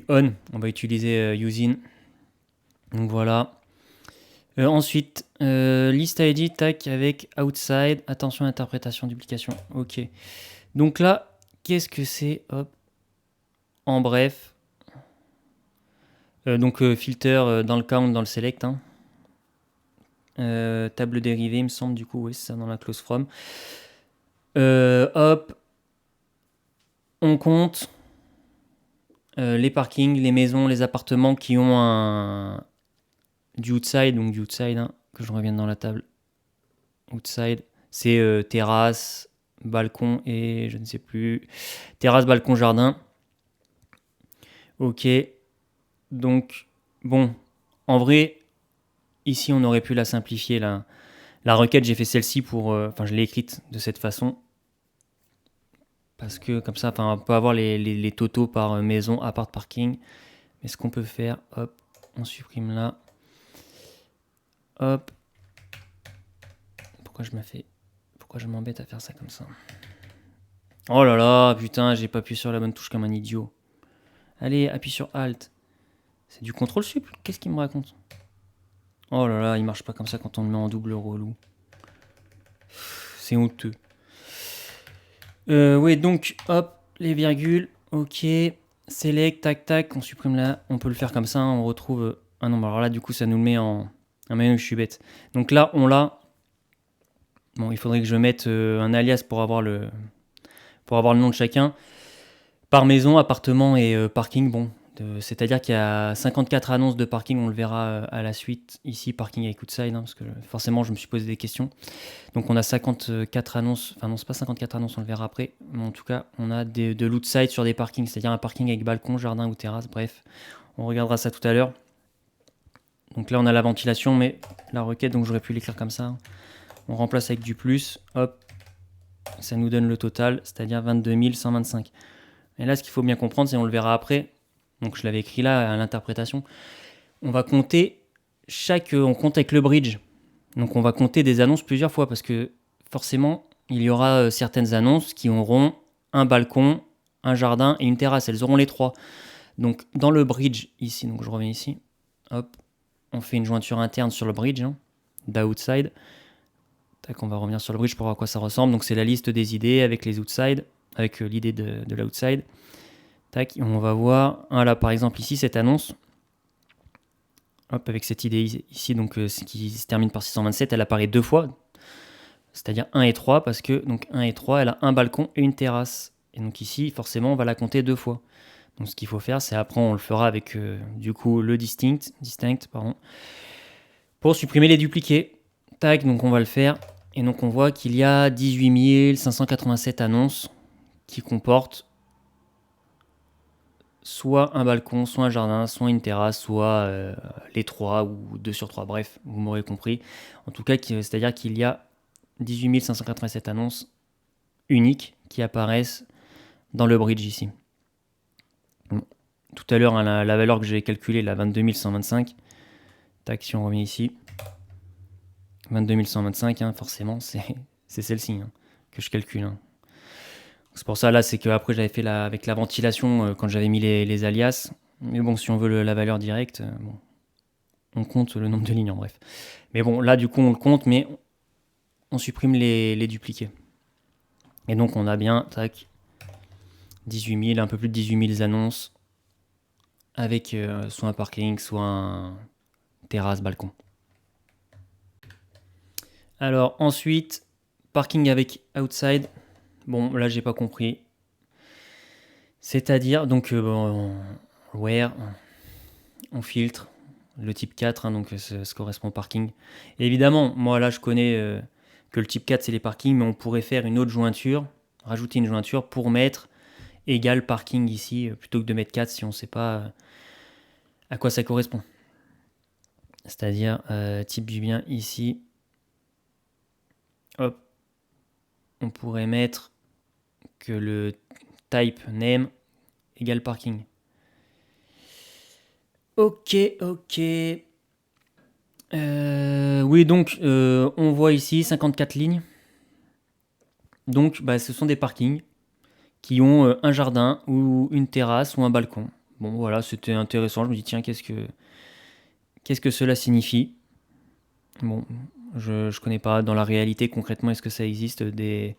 on. On va utiliser using. Donc voilà. Ensuite, list ID, tac, avec outside. Attention, interprétation, duplication. Ok. Donc là, qu'est-ce que c'est? Hop. En bref. Donc filter dans le count, dans le select. Hein. Table dérivée, il me semble, du coup, oui, c'est ça, dans la clause from. Hop. On compte les parkings, les maisons, les appartements qui ont du outside, donc du outside, hein, que je revienne dans la table. Outside, c'est terrasse, balcon et je ne sais plus. Terrasse, balcon, jardin. Ok. Donc, bon, en vrai, ici, on aurait pu la simplifier. La requête, j'ai fait celle-ci pour... Enfin, je l'ai écrite de cette façon. Parce que comme ça, on peut avoir les totaux par maison, appart, parking. Mais ce qu'on peut faire, hop, on supprime là. Hop. Pourquoi je m'embête à faire ça comme ça? Oh là là, putain, j'ai pas appuyé sur la bonne touche comme un idiot. Allez, appuie sur Alt. C'est du contrôle sup. Qu'est-ce qu'il me raconte? Oh là là, il marche pas comme ça quand on le met en double relou. C'est honteux. Oui, donc, hop, les virgules, ok, select, tac, tac, on supprime là, on peut le faire comme ça, on retrouve un nombre. Alors là, du coup, ça nous le met en... Ah mais non, je suis bête. Donc là, on l'a. Bon, il faudrait que je mette un alias pour avoir le nom de chacun. Par maison, appartement et parking, bon, C'est-à-dire qu'il y a 54 annonces de parking, on le verra à la suite ici, parking avec outside, hein, parce que forcément je me suis posé des questions. Donc on a 54 annonces, enfin non c'est pas 54 annonces, on le verra après, mais en tout cas on a de l'outside sur des parkings, c'est-à-dire un parking avec balcon, jardin ou terrasse, bref, on regardera ça tout à l'heure. Donc là on a la ventilation, mais la requête, donc j'aurais pu l'écrire comme ça, hein. On remplace avec du plus, hop, ça nous donne le total, c'est-à-dire 22 125. Et là ce qu'il faut bien comprendre, c'est on le verra après, donc je l'avais écrit là à l'interprétation, on va compter on compte avec le bridge. Donc on va compter des annonces plusieurs fois parce que forcément il y aura certaines annonces qui auront un balcon, un jardin et une terrasse. Elles auront les trois. Donc dans le bridge ici, donc je reviens ici, hop, on fait une jointure interne sur le bridge, hein, d'outside. Tac, on va revenir sur le bridge pour voir à quoi ça ressemble. Donc c'est la liste des idées avec les outside, avec l'idée de l'outside. Tac, on va voir, là par exemple ici cette annonce. Hop, avec cette idée ici, donc qui se termine par 627, elle apparaît deux fois, c'est-à-dire 1 et 3, parce que donc 1 et 3, elle a un balcon et une terrasse. Et donc ici, forcément, on va la compter deux fois. Donc ce qu'il faut faire, c'est après, on le fera avec du coup le distinct, pour supprimer les dupliqués. Tac, donc on va le faire. Et donc on voit qu'il y a 18 587 annonces qui comportent soit un balcon, soit un jardin, soit une terrasse, soit les trois ou 2 sur 3. Bref, vous m'aurez compris. En tout cas, c'est-à-dire qu'il y a 18 587 annonces uniques qui apparaissent dans le bridge ici. Bon. Tout à l'heure, hein, la valeur que j'ai calculée, la 22 125. Tac, si on revient ici. 22 125, hein, forcément, c'est celle-ci, hein, que je calcule. Hein. C'est pour ça, là, c'est qu'après, j'avais fait avec la ventilation quand j'avais mis les alias. Mais bon, si on veut la valeur directe, bon, on compte le nombre de lignes, en bref. Mais bon, là, du coup, on le compte, mais on supprime les dupliqués. Et donc, on a bien, tac, 18 000, un peu plus de 18 000 annonces avec soit un parking, soit un terrasse, balcon. Alors, ensuite, parking avec outside. Bon, là, j'ai pas compris. C'est-à-dire, donc, where, on filtre le type 4, hein, donc ça correspond au parking. Et évidemment, moi, là, je connais que le type 4, c'est les parkings, mais on pourrait faire une autre jointure, rajouter une jointure pour mettre égal parking ici, plutôt que de mettre 4 si on ne sait pas à quoi ça correspond. C'est-à-dire, type du bien ici, hop, on pourrait mettre que le type name égale parking. Ok. Oui, donc on voit ici 54 lignes. Donc ce sont des parkings qui ont un jardin ou une terrasse ou un balcon. Bon voilà, c'était intéressant. Je me dis tiens, qu'est-ce que cela signifie? Bon, je connais pas dans la réalité concrètement est-ce que ça existe des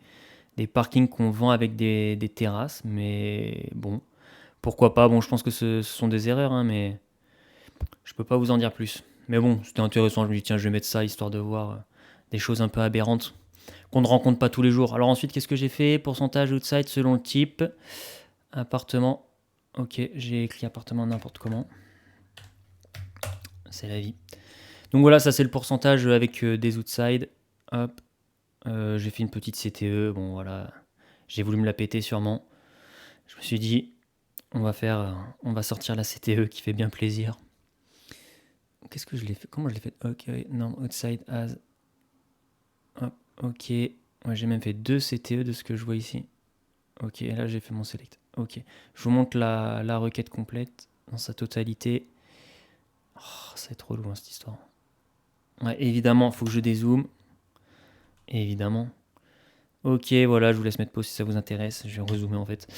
parkings qu'on vend avec des terrasses, mais bon, pourquoi pas. Bon, je pense que ce sont des erreurs, hein, mais je peux pas vous en dire plus. Mais bon, c'était intéressant, je me dis tiens, je vais mettre ça histoire de voir des choses un peu aberrantes qu'on ne rencontre pas tous les jours. Alors ensuite, qu'est-ce que j'ai fait? Pourcentage outside selon le type. Appartement. Ok, j'ai écrit appartement n'importe comment. C'est la vie. Donc voilà, ça c'est le pourcentage avec des outside. Hop. J'ai fait une petite CTE. Bon voilà, j'ai voulu me la péter sûrement. Je me suis dit, on va sortir la CTE qui fait bien plaisir. Qu'est-ce que je l'ai fait? Comment je l'ai fait? Ok, non, outside as. Hop, ok. Ouais, j'ai même fait 2 CTE de ce que je vois ici. Ok, là j'ai fait mon select. Ok, je vous montre la requête complète dans sa totalité. Oh, c'est trop loin cette histoire. Ouais, évidemment, il faut que je dézoome. Évidemment. Ok, voilà, je vous laisse mettre pause si ça vous intéresse. Je vais rezoomer en fait.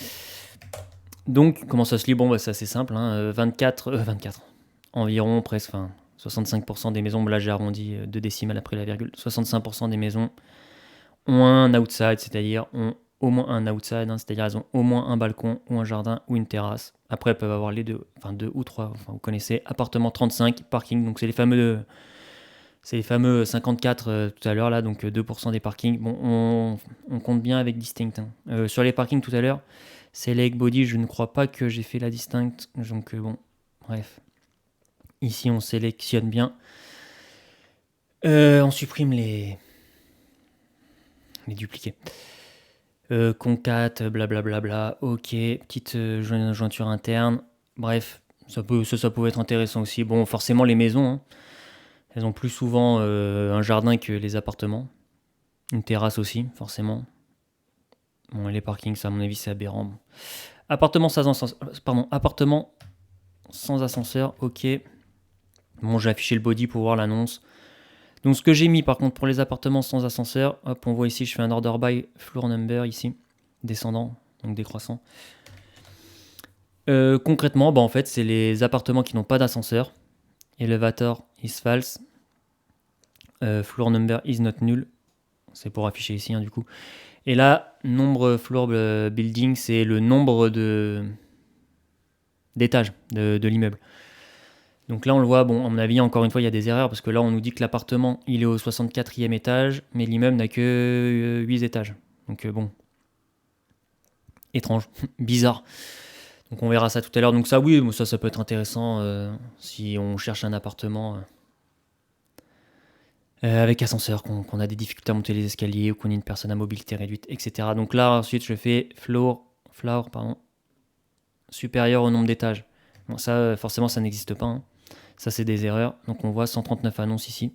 Donc, comment ça se lit? Bon, c'est assez simple. Hein. 24. Environ, presque, 65% des maisons, là j'ai arrondi 2 décimales après la virgule. 65% des maisons ont un outside, c'est-à-dire ont au moins un outside, hein, c'est-à-dire elles ont au moins un balcon ou un jardin ou une terrasse. Après, elles peuvent avoir les deux, 2 ou 3, vous connaissez. Appartement 35, parking, donc c'est les fameux 54 tout à l'heure, là, donc 2% des parkings. Bon, on compte bien avec distinct. Hein. Sur les parkings tout à l'heure, Select body, je ne crois pas que j'ai fait la distincte. Donc bon, bref. Ici, on sélectionne bien. On supprime les dupliqués. Concat, blablabla, ok, petite jointure interne. Bref, ça pouvait être intéressant aussi. Bon, forcément, les maisons, hein, elles ont plus souvent un jardin que les appartements. Une terrasse aussi, forcément. Bon, les parkings, ça, à mon avis, c'est aberrant. Bon. Appartement sans ascenseur, ok. Bon, j'ai affiché le body pour voir l'annonce. Donc, ce que j'ai mis, par contre, pour les appartements sans ascenseur, hop, on voit ici, je fais un order by floor number ici, descendant, donc décroissant. Concrètement, en fait, c'est les appartements qui n'ont pas d'ascenseur. Elevator is false. Floor number is not null. C'est pour afficher ici, hein, du coup. Et là, nombre floor building, c'est le nombre d'étages de l'immeuble. Donc là, on le voit, bon, à mon avis, encore une fois, il y a des erreurs, parce que là, on nous dit que l'appartement, il est au 64e étage, mais l'immeuble n'a que 8 étages. Donc bon, étrange, bizarre. Donc on verra ça tout à l'heure. Donc ça, oui, ça peut être intéressant si on cherche un appartement avec ascenseur, qu'on a des difficultés à monter les escaliers ou qu'on est une personne à mobilité réduite, etc. Donc là, ensuite, je fais floor, supérieur au nombre d'étages. Bon, ça, forcément, ça n'existe pas. Hein. Ça, c'est des erreurs. Donc on voit 139 annonces ici.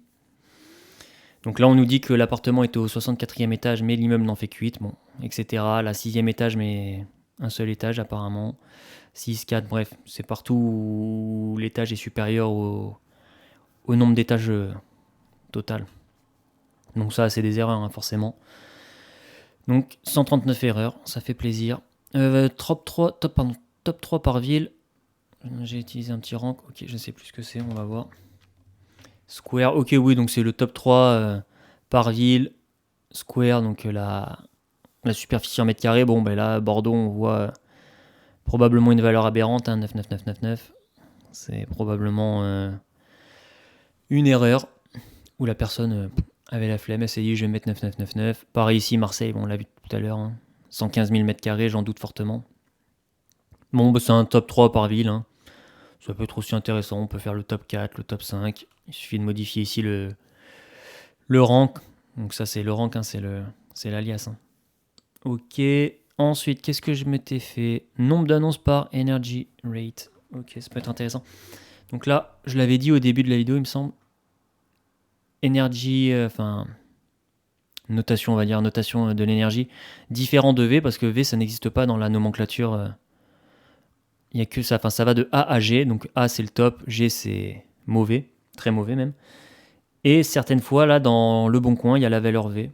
Donc là, on nous dit que l'appartement est au 64e étage, mais l'immeuble n'en fait que 8, bon, etc. La 6e étage, mais un seul étage apparemment. 6, 4, bref, c'est partout où l'étage est supérieur au nombre d'étages total. Donc ça, c'est des erreurs, hein, forcément. Donc 139 erreurs, ça fait plaisir. Top 3 par ville. J'ai utilisé un petit rank, ok, je ne sais plus ce que c'est, on va voir. Square, ok, oui, donc c'est le top 3 par ville. Square, donc la superficie en mètres carrés. Bon, ben là, Bordeaux, on voit probablement une valeur aberrante, hein, 99999. C'est probablement une erreur où la personne avait la flemme, elle s'est dit je vais mettre 9999. Pareil ici, Marseille, bon, on l'a vu tout à l'heure, hein, 115 000 mètres carrés, j'en doute fortement. Bon, bah, c'est un top 3 par ville. Hein. Ça peut être aussi intéressant, on peut faire le top 4, le top 5. Il suffit de modifier ici le rank. Donc ça, c'est le rank, hein, c'est l'alias. Hein. Ok. Ensuite, qu'est-ce que je m'étais fait? Nombre d'annonces par energy rate. Ok, ça peut être intéressant. Donc là, je l'avais dit au début de la vidéo, il me semble. Energy, notation, on va dire, notation de l'énergie, différent de V, parce que V, ça n'existe pas dans la nomenclature. Il n'y a que ça, enfin ça va de A à G, donc A c'est le top, G c'est mauvais, très mauvais même. Et certaines fois, là, dans le bon coin, il y a la valeur V.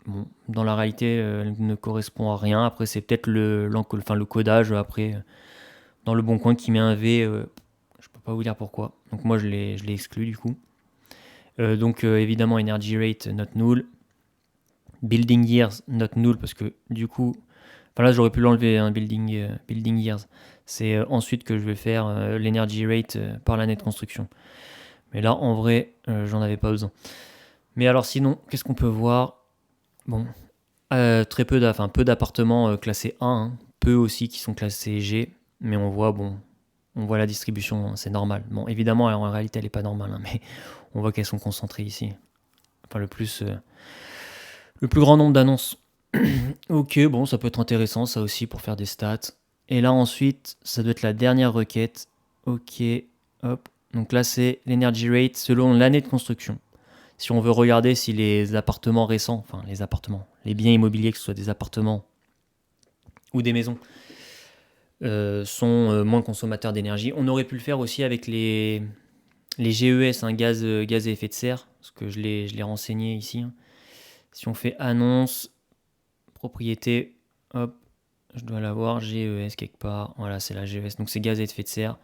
Bon, dans la réalité, elle ne correspond à rien. Après, c'est peut-être le codage, après, dans le bon coin qui met un V, je ne peux pas vous dire pourquoi. Donc moi, je l'ai exclu du coup. Donc évidemment, energy rate not null. Building years not null, parce que du coup, enfin là, j'aurais pu l'enlever, hein, building years. C'est ensuite que je vais faire l'energy rate par l'année de construction. Mais là, en vrai, j'en avais pas besoin. Mais alors sinon, qu'est-ce qu'on peut voir? Bon, peu d'appartements classés A, hein, peu aussi qui sont classés G, mais on voit la distribution, hein, c'est normal. Bon, évidemment, en réalité, elle n'est pas normale, hein, mais on voit qu'elles sont concentrées ici. Enfin, le plus grand nombre d'annonces. Ok, bon, ça peut être intéressant, ça aussi, pour faire des stats. Et là, ensuite, ça doit être la dernière requête. Ok, hop. Donc là, c'est l'energy rate selon l'année de construction. Si on veut regarder si les appartements récents, enfin les biens immobiliers, que ce soit des appartements ou des maisons, sont moins consommateurs d'énergie. On aurait pu le faire aussi avec les GES, hein, gaz à effet de serre, parce que je l'ai renseigné ici. Hein. Si on fait annonce, propriété, hop, je dois l'avoir, GES quelque part, voilà, c'est la GES, donc c'est gaz à effet de serre.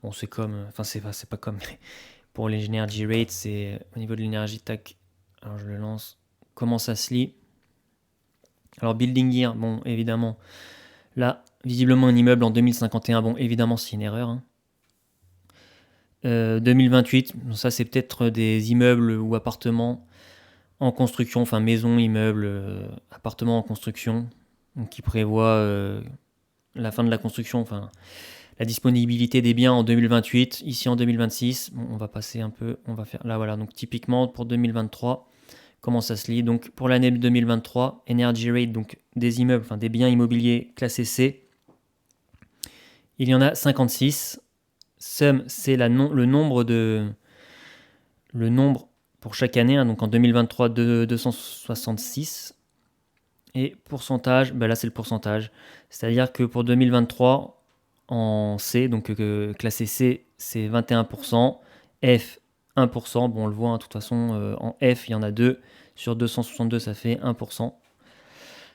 Bon, c'est comme, enfin c'est pas comme, pour les energy rates, c'est au niveau de l'énergie, tac, alors je le lance, comment ça se lit? Alors building year, bon, évidemment, là, visiblement un immeuble en 2051, bon, évidemment c'est une erreur. Hein. 2028, ça c'est peut-être des immeubles ou appartements en construction, enfin maison, immeuble, appartement en construction, donc qui prévoit la fin de la construction, enfin la disponibilité des biens en 2028, ici en 2026. Bon, on va passer un peu, on va faire là voilà, donc typiquement pour 2023, comment ça se lit? Donc pour l'année 2023, Energy Rate, donc des immeubles, enfin des biens immobiliers classés C, il y en a 56. Sum, c'est le nombre pour chaque année, hein, donc en 2023 de 266. Et pourcentage, ben là c'est le pourcentage. C'est-à-dire que pour 2023, en C, donc classé C, c'est 21%, F 1%, bon on le voit, hein, de toute façon en F il y en a 2, sur 262 ça fait 1%.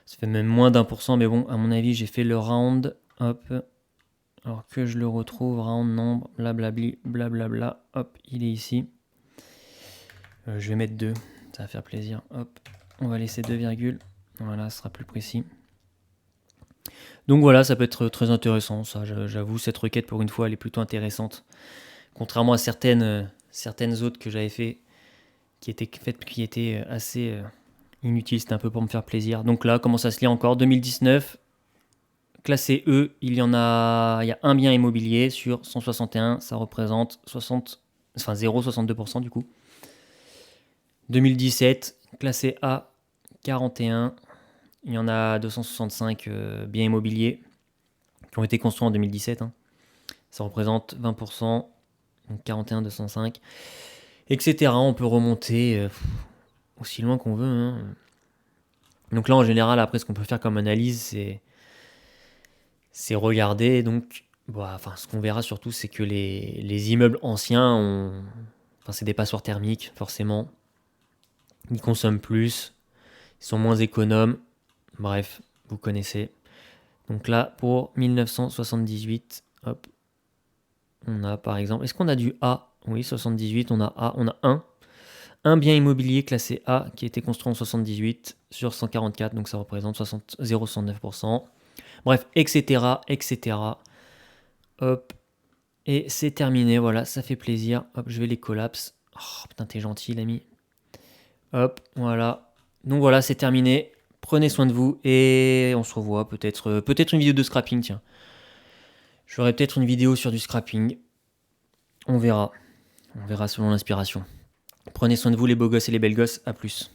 Ça fait même moins d'1%, mais bon, à mon avis j'ai fait le round, hop, alors que je le retrouve, round, nombre, blablabli, blablabla, hop, il est ici. Je vais mettre 2, ça va faire plaisir, hop, on va laisser 2 virgules. Voilà, ce sera plus précis. Donc voilà, ça peut être très intéressant, ça, j'avoue, cette requête pour une fois, elle est plutôt intéressante. Contrairement à certaines autres que j'avais fait, qui étaient assez inutiles, c'était un peu pour me faire plaisir. Donc là, comment ça se lit encore? 2019, classé E, il y a un bien immobilier sur 161, ça représente 0,62% du coup. 2017, classé A, 41, il y en a 265 biens immobiliers qui ont été construits en 2017. Hein. Ça représente 20%, donc 41, 205, etc. On peut remonter aussi loin qu'on veut. Hein. Donc là, en général, après, ce qu'on peut faire comme analyse, c'est regarder. Donc, ce qu'on verra surtout, c'est que les immeubles anciens, c'est des passoires thermiques, forcément. Ils consomment plus, ils sont moins économes. Bref, vous connaissez. Donc là, pour 1978, hop, on a par exemple, est-ce qu'on a du A? Oui, 78, on a A, on a 1 bien immobilier classé A qui a été construit en 78 sur 144, donc ça représente 0,69%. Bref, etc., etc. Hop, et c'est terminé, voilà, ça fait plaisir. Hop, je vais les collapse. Oh, putain, t'es gentil, l'ami. Hop, voilà. Donc voilà, c'est terminé. Prenez soin de vous et on se revoit peut-être une vidéo de scrapping, tiens. Je ferai peut-être une vidéo sur du scrapping. On verra. On verra selon l'inspiration. Prenez soin de vous les beaux gosses et les belles gosses. À plus.